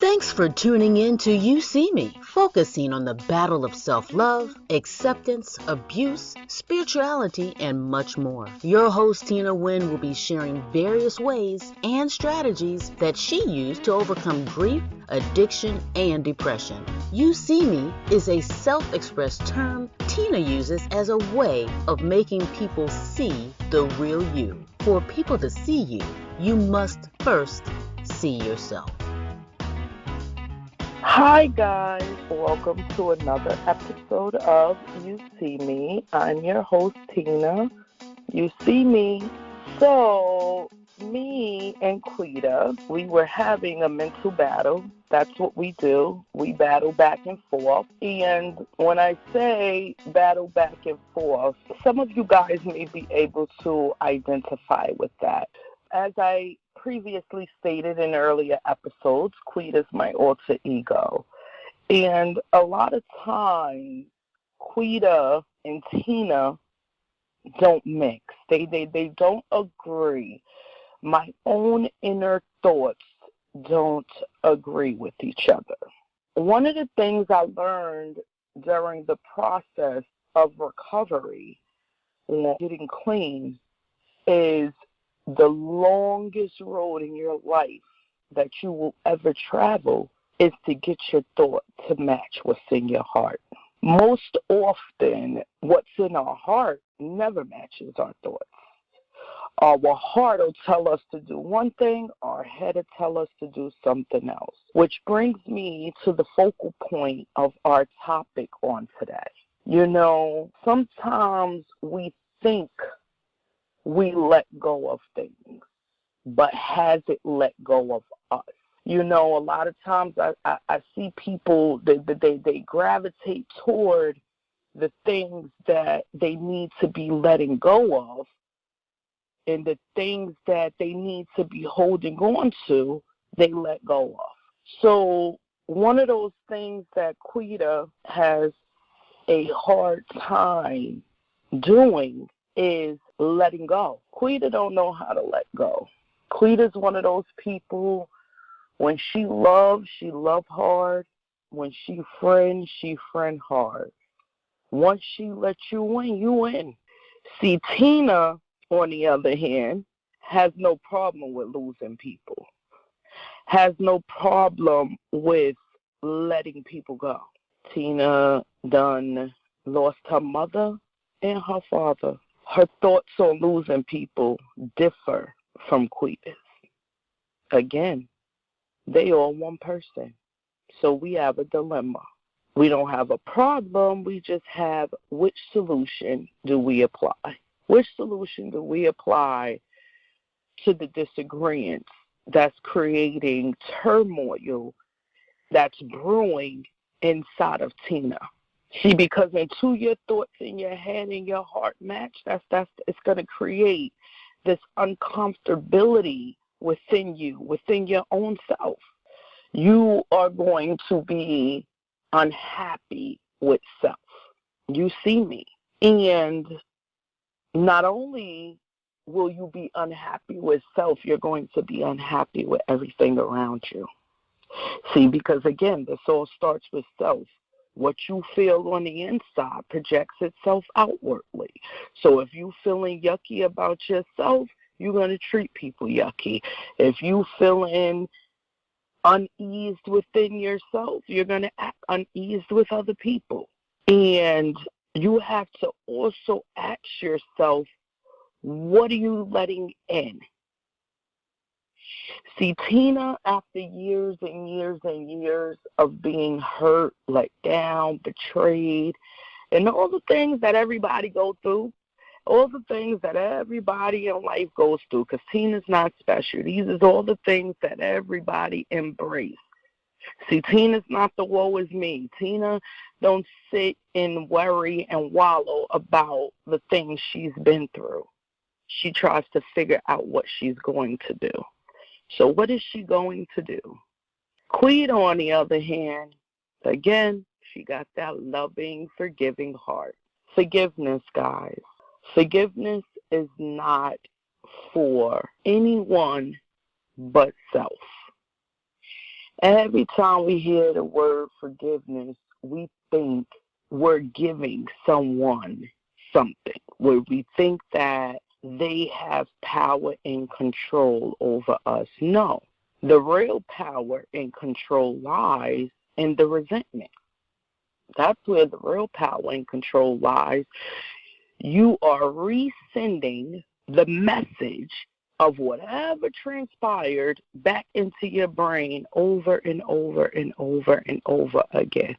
Thanks for tuning in to YouSEEMe, focusing on the battle of self-love, acceptance, abuse, spirituality, and much more. Your host, Tina Wynn, will be sharing various ways and strategies that she used to overcome grief, addiction, and depression. YouSEEMe is a self-expressed term Tina uses as a way of making people see the real you. For people to see you, you must first see yourself. Hi guys, welcome to another episode of You See Me. I'm your host Tina. You see me. So me and Quita, we were having a mental battle. That's what we do. We battle back and forth. And when I say battle back and forth, some of you guys may be able to identify with that. As I previously stated in earlier episodes, Quita is my alter ego. And a lot of times, Quita and Tina don't mix. They don't agree. My own inner thoughts don't agree with each other. One of the things I learned during the process of recovery and getting clean is the longest road in your life that you will ever travel is to get your thought to match what's in your heart. Most often, what's in our heart never matches our thoughts. Our heart will tell us to do one thing, our head will tell us to do something else, which brings me to the focal point of our topic on today. You know, sometimes we think we let go of things, but has it let go of us? You know, a lot of times I see people, they gravitate toward the things that they need to be letting go of, and the things that they need to be holding on to, they let go of. So one of those things that Quita has a hard time doing is letting go. Quita don't know how to let go. Quita's one of those people, when she love hard. When she friend hard. Once she lets you in, you in. See, Tina, on the other hand, has no problem with losing people. Has no problem with letting people go. Tina done lost her mother and her father. Her thoughts on losing people differ from Quita's. Again, they all one person. So we have a dilemma. We don't have a problem. We just have which solution do we apply? Which solution do we apply to the disagreements that's creating turmoil that's brewing inside of Tina? See, because until your thoughts in your head and your heart match, it's going to create this uncomfortability within you, within your own self. You are going to be unhappy with self. You see me. And not only will you be unhappy with self, you're going to be unhappy with everything around you. See, because again, this all starts with self. What you feel on the inside projects itself outwardly. So if you're feeling yucky about yourself, you're going to treat people yucky. If you feeling uneased within yourself, you're going to act uneased with other people. And you have to also ask yourself, what are you letting in? See, Tina, after years and years and years of being hurt, let down, betrayed, and all the things that everybody go through, all the things that everybody in life goes through, because Tina's not special. These is all the things that everybody embrace. See, Tina's not the woe is me. Tina don't sit and worry and wallow about the things she's been through. She tries to figure out what she's going to do. So what is she going to do? Quita, on the other hand, again, she got that loving, forgiving heart. Forgiveness, guys. Forgiveness is not for anyone but self. Every time we hear the word forgiveness, we think we're giving someone something, where we think that they have power and control over us. No, the real power and control lies in the resentment. That's where the real power and control lies. You are resending the message of whatever transpired back into your brain over and over and over and over again.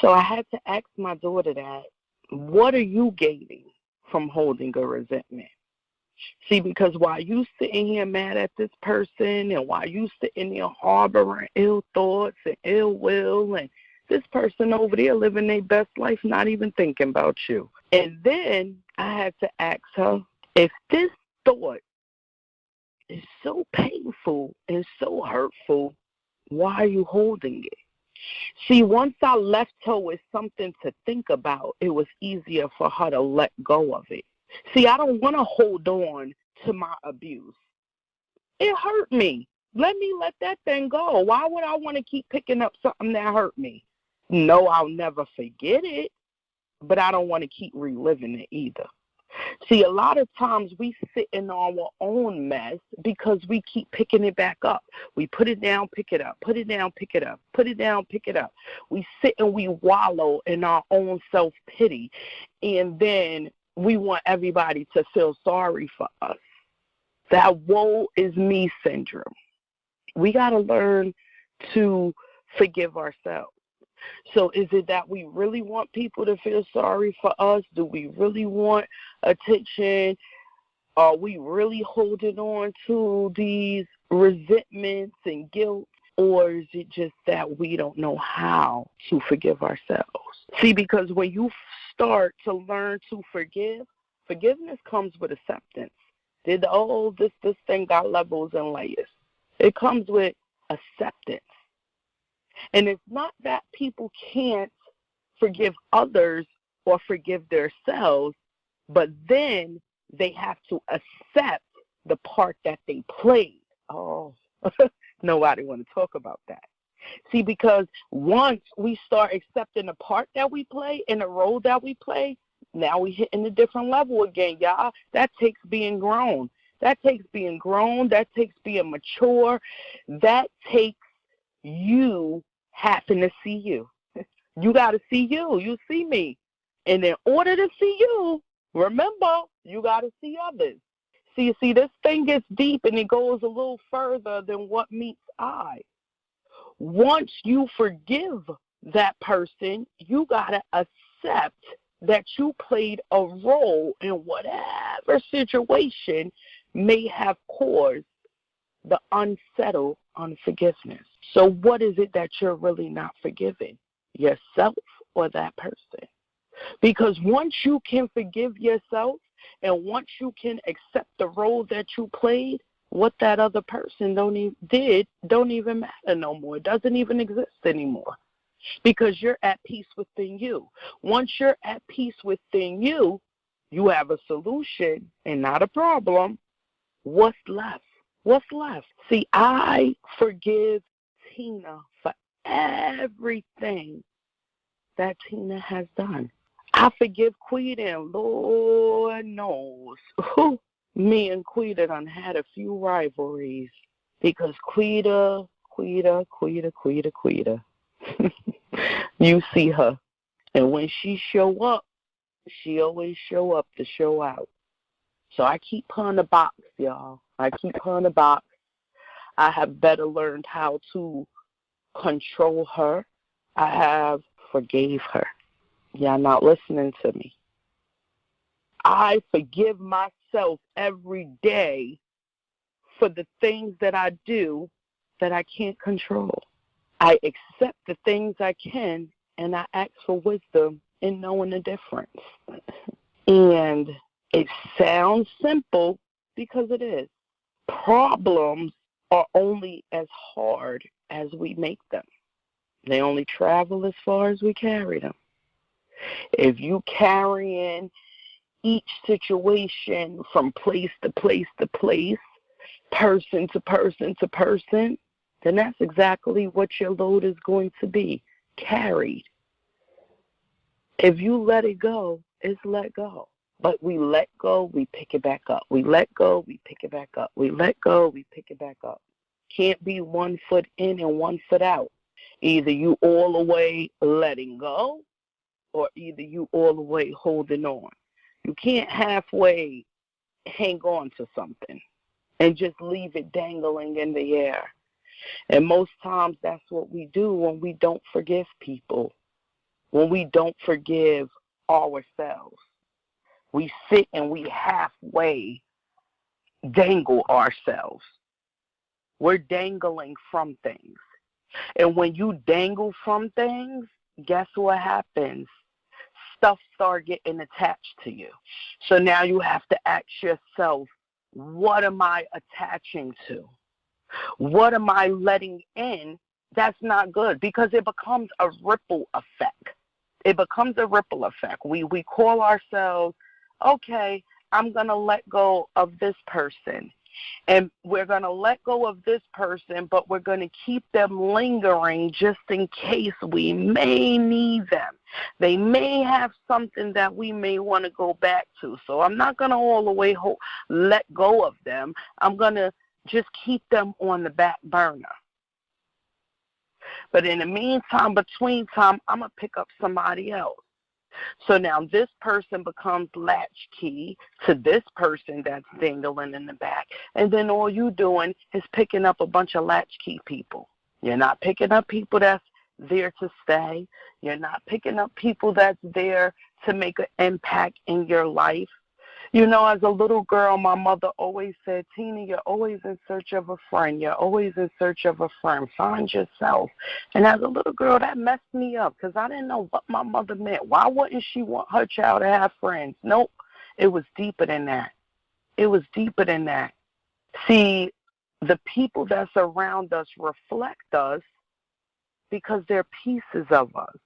So I had to ask my daughter that, what are you gaining from holding a resentment? See, because while you sitting here mad at this person, and while you sitting there harboring ill thoughts and ill will, and this person over there living their best life, not even thinking about you. And then I had to ask her, if this thought is so painful and so hurtful, why are you holding it? See, once I left her with something to think about, it was easier for her to let go of it. See, I don't want to hold on to my abuse. It hurt me. Let me let that thing go. Why would I want to keep picking up something that hurt me? No, I'll never forget it, but I don't want to keep reliving it either. See, a lot of times we sit in our own mess because we keep picking it back up. We put it down, pick it up, put it down, pick it up, put it down, pick it up. We sit and we wallow in our own self-pity, and then we want everybody to feel sorry for us. That woe is me syndrome. We got to learn to forgive ourselves. So is it that we really want people to feel sorry for us? Do we really want attention? Are we really holding on to these resentments and guilt? Or is it just that we don't know how to forgive ourselves? See, because when you start to learn to forgive, forgiveness comes with acceptance. This thing got levels and layers. It comes with acceptance. And it's not that people can't forgive others or forgive themselves, but then they have to accept the part that they played. Oh, nobody want to talk about that. See, because once we start accepting the part that we play and the role that we play, now we hitting a different level again, y'all. That takes being grown. That takes being grown. That takes being mature. That takes you having to see you. You got to see you. You see me. And in order to see you, remember, you got to see others. See, this thing gets deep and it goes a little further than what meets eye. Once you forgive that person, you got to accept that you played a role in whatever situation may have caused the unsettled unforgiveness. So what is it that you're really not forgiving? Yourself or that person? Because once you can forgive yourself and once you can accept the role that you played, what that other person don't even matter no more. It doesn't even exist anymore. Because you're at peace within you. Once you're at peace within you, you have a solution and not a problem. What's left? What's left? See, I forgive Tina for everything that Tina has done. I forgive Quita, and Lord knows, me and Quita done had a few rivalries because Quita. You see her, and when she show up, she always show up to show out. So I keep her in the box, y'all. I keep her in the box. I have better learned how to control her. I have forgave her. Y'all not listening to me. I forgive myself every day for the things that I do that I can't control. I accept the things I can, and I ask for wisdom in knowing the difference. And it sounds simple because it is. Problems are only as hard as we make them. They only travel as far as we carry them. If you carrying each situation from place to place to place, person to person to person, then that's exactly what your load is going to be, carried. If you let it go, it's let go. But we let go, we pick it back up. We let go, we pick it back up. We let go, we pick it back up. Can't be 1 foot in and 1 foot out. Either you all the way letting go, or either you all the way holding on. You can't halfway hang on to something and just leave it dangling in the air. And most times that's what we do when we don't forgive people, when we don't forgive ourselves. We sit and we halfway dangle ourselves. We're dangling from things. And when you dangle from things, guess what happens? Stuff start getting attached to you. So now you have to ask yourself, what am I attaching to? What am I letting in that's not good? Because it becomes a ripple effect. It becomes a ripple effect. We call ourselves, okay, I'm going to let go of this person. And we're going to let go of this person, but we're going to keep them lingering just in case we may need them. They may have something that we may want to go back to. So I'm not going to all the way let go of them. I'm going to just keep them on the back burner. But in the meantime, between time, I'm going to pick up somebody else. So now this person becomes latchkey to this person that's dangling in the back. And then all you doing is picking up a bunch of latchkey people. You're not picking up people that's there to stay. You're not picking up people that's there to make an impact in your life. You know, as a little girl, my mother always said, Tina, you're always in search of a friend. You're always in search of a friend. Find yourself. And as a little girl, that messed me up because I didn't know what my mother meant. Why wouldn't she want her child to have friends? Nope. It was deeper than that. It was deeper than that. See, the people that's around us reflect us because they're pieces of us.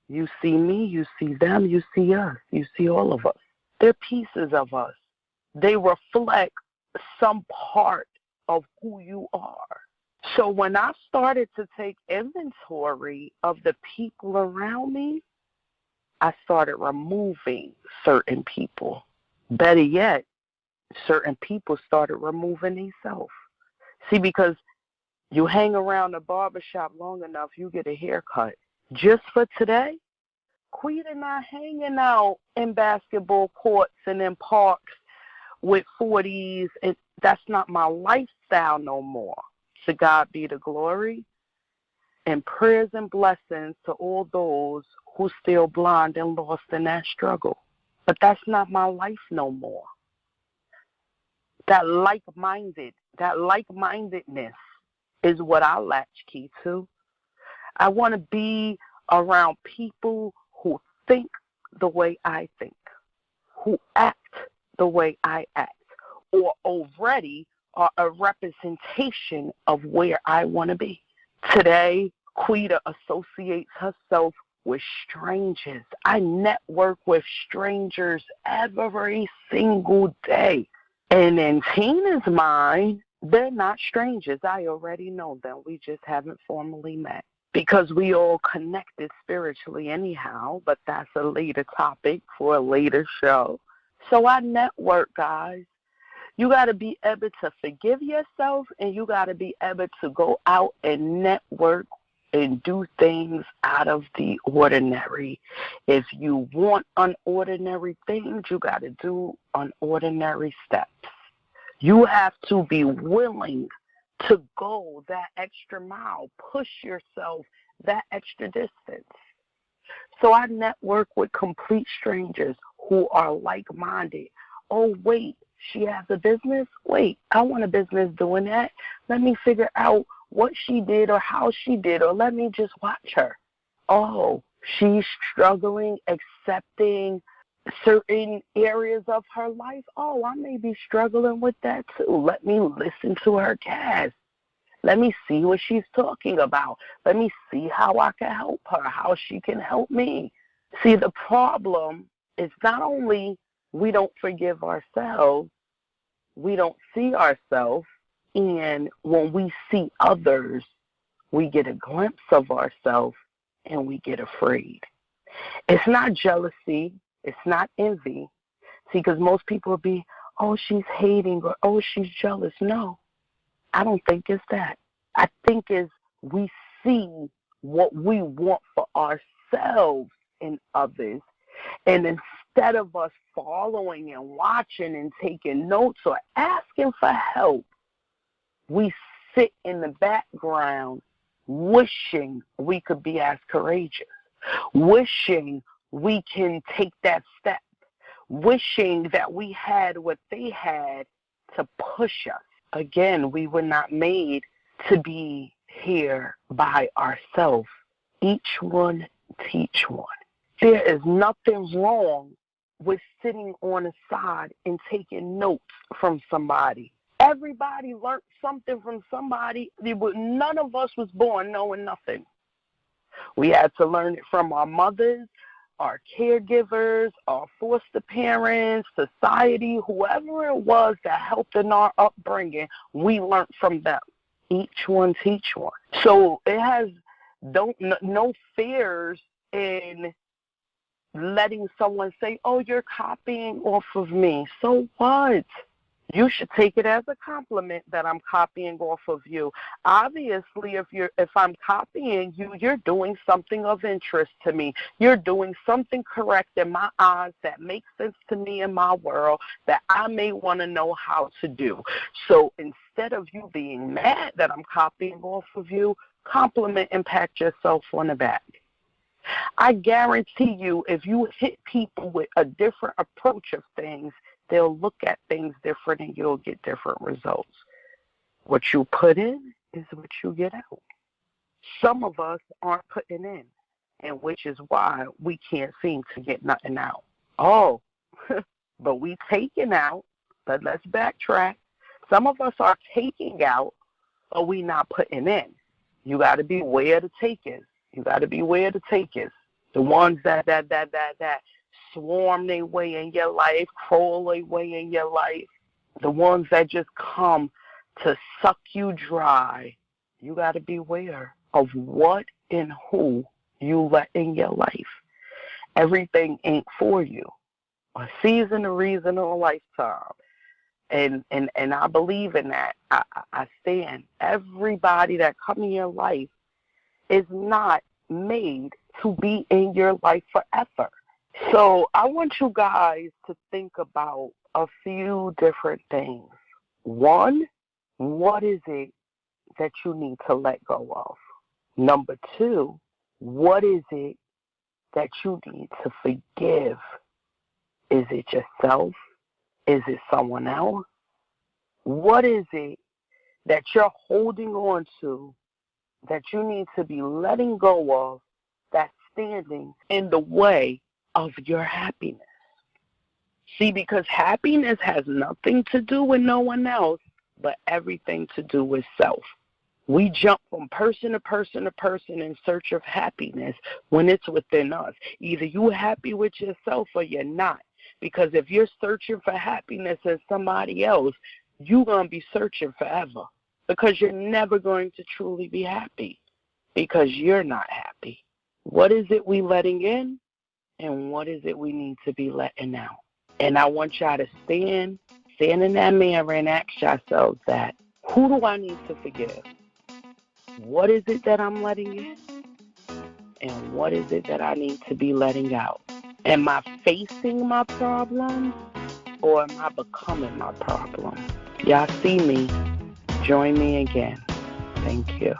You see me, you see them, you see us, you see all of us. They're pieces of us. They reflect some part of who you are. So when I started to take inventory of the people around me, I started removing certain people. Better yet, certain people started removing themselves. See, because you hang around a barbershop long enough, you get a haircut. Just for today, Queen and I hanging out in basketball courts and in parks with 40s. That's not my lifestyle no more. To God be the glory. And prayers and blessings to all those who still blind and lost in that struggle. But that's not my life no more. That like-mindedness is what I latchkey to. I want to be around people who think the way I think, who act the way I act, or already are a representation of where I want to be. Today, Quita associates herself with strangers. I network with strangers every single day. And in Tina's mind, they're not strangers. I already know them. We just haven't formally met. Because we all connected spiritually anyhow, but that's a later topic for a later show. So I network, guys. You got to be able to forgive yourself, and you got to be able to go out and network and do things out of the ordinary. If you want unordinary things, you got to do unordinary steps. You have to be willing to go that extra mile, push yourself that extra distance. So I network with complete strangers who are like-minded. Oh, wait, she has a business? Wait, I want a business doing that. Let me figure out what she did or how she did, or let me just watch her. Oh, she's struggling, accepting certain areas of her life. Oh, I may be struggling with that too. Let me listen to her cast. Let me see what she's talking about. Let me see how I can help her, how she can help me. See, the problem is not only we don't forgive ourselves, we don't see ourselves, And when we see others, we get a glimpse of ourselves and we get afraid. It's not jealousy. It's not envy. See, because most people will be, oh, she's hating or, oh, she's jealous. No, I don't think it's that. I think it's we see what we want for ourselves in others. And instead of us following and watching and taking notes or asking for help, we sit in the background wishing we could be as courageous, wishing we can take that step, wishing that we had what they had to push us. Again, we were not made to be here by ourselves. Each one teach one. There is nothing wrong with sitting on the side and taking notes from somebody. Everybody learned something from somebody. None of us was born knowing nothing. We had to learn it from our mothers, our caregivers, our foster parents, society, whoever it was that helped in our upbringing, we learned from them. Each one teach one. So it has no fears in letting someone say, oh, you're copying off of me. So what? You should take it as a compliment that I'm copying off of you. Obviously, if I'm copying you, you're doing something of interest to me. You're doing something correct in my eyes that makes sense to me in my world that I may want to know how to do. So instead of you being mad that I'm copying off of you, compliment and pat yourself on the back. I guarantee you, if you hit people with a different approach of things, they'll look at things different and you'll get different results. What you put in is what you get out. Some of us aren't putting in, and which is why we can't seem to get nothing out. Oh, but we taking out, but let's backtrack. Some of us are taking out, but we not putting in. You got to be aware of the takers. You got to be aware of the takers. The ones that swarm their way in your life, crawl their way in your life, the ones that just come to suck you dry. You got to be aware of what and who you let in your life. Everything ain't for you. A season, a reason, or a lifetime. And I believe in that. I stand. Everybody that come in your life is not made to be in your life forever. So I want you guys to think about a few different things. One, what is it that you need to let go of? Number two, what is it that you need to forgive? Is it yourself? Is it someone else? What is it that you're holding on to that you need to be letting go of that's standing in the way of your happiness? See, because happiness has nothing to do with no one else, but everything to do with self. We jump from person to person to person in search of happiness when it's within us. Either you're happy with yourself or you're not. Because if you're searching for happiness in somebody else, you're going to be searching forever. Because you're never going to truly be happy. Because you're not happy. What is it we letting in? And what is it we need to be letting out? And I want y'all to stand in that mirror and ask yourselves that. Who do I need to forgive? What is it that I'm letting in? And what is it that I need to be letting out? Am I facing my problem or am I becoming my problem? Y'all see me. Join me again. Thank you.